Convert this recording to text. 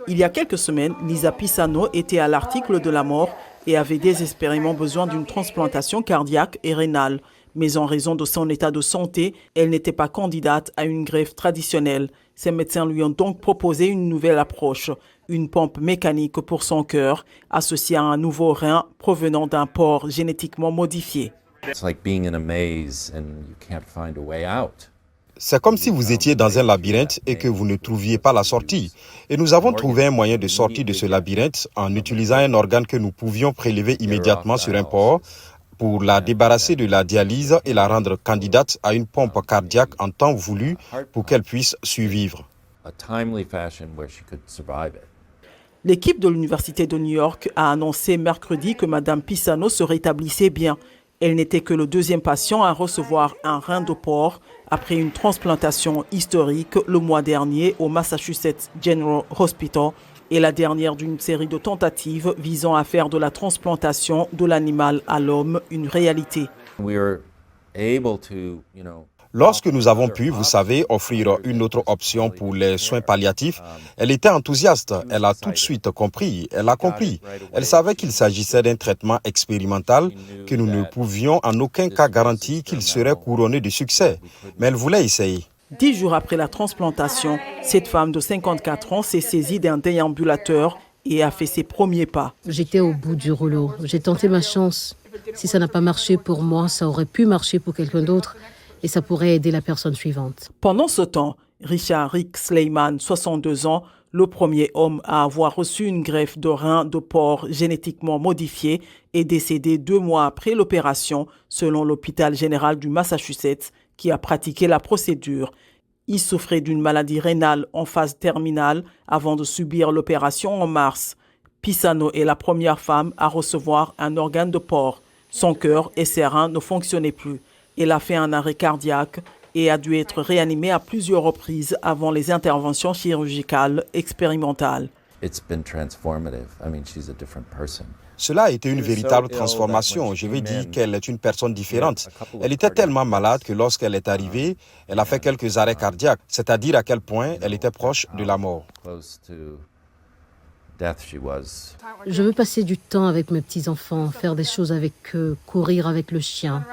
Il y a quelques semaines, Lisa Pisano était à l'article de la mort et avait désespérément besoin d'une transplantation cardiaque et rénale. Mais en raison de son état de santé, elle n'était pas candidate à une greffe traditionnelle. Ses médecins lui ont donc proposé une nouvelle approche, une pompe mécanique pour son cœur, associée à un nouveau rein provenant d'un porc génétiquement modifié. C'est comme si vous étiez dans un labyrinthe et que vous ne trouviez pas la sortie. Et nous avons trouvé un moyen de sortir de ce labyrinthe en utilisant un organe que nous pouvions prélever immédiatement sur un porc pour la débarrasser de la dialyse et la rendre candidate à une pompe cardiaque en temps voulu pour qu'elle puisse survivre. L'équipe de l'Université de New York a annoncé mercredi que Mme Pisano se rétablissait bien. Elle n'était que le deuxième patient à recevoir un rein de porc après une transplantation historique le mois dernier au Massachusetts General Hospital et la dernière d'une série de tentatives visant à faire de la transplantation de l'animal à l'homme une réalité. Lorsque nous avons pu, vous savez, offrir une autre option pour les soins palliatifs, elle était enthousiaste. Elle a tout de suite compris. Elle a compris. Elle savait qu'il s'agissait d'un traitement expérimental, que nous ne pouvions en aucun cas garantir qu'il serait couronné de succès. Mais elle voulait essayer. 10 jours après la transplantation, cette femme de 54 ans s'est saisie d'un déambulateur et a fait ses premiers pas. J'étais au bout du rouleau. J'ai tenté ma chance. Si ça n'a pas marché pour moi, ça aurait pu marcher pour quelqu'un d'autre. Et ça pourrait aider la personne suivante. Pendant ce temps, Richard Rick Sleiman, 62 ans, le premier homme à avoir reçu une greffe de rein de porc génétiquement modifié, est décédé 2 mois après l'opération, selon l'hôpital général du Massachusetts, qui a pratiqué la procédure. Il souffrait d'une maladie rénale en phase terminale avant de subir l'opération en mars. Pisano est la première femme à recevoir un organe de porc. Son cœur et ses reins ne fonctionnaient plus. Elle a fait un arrêt cardiaque et a dû être réanimée à plusieurs reprises avant les interventions chirurgicales expérimentales. Cela a été une véritable transformation. Je veux dire qu'elle est une personne différente. Elle était tellement malade que lorsqu'elle est arrivée, elle a fait quelques arrêts cardiaques, c'est-à-dire à quel point elle était proche de la mort. Je veux passer du temps avec mes petits-enfants, faire des choses avec eux, courir avec le chien.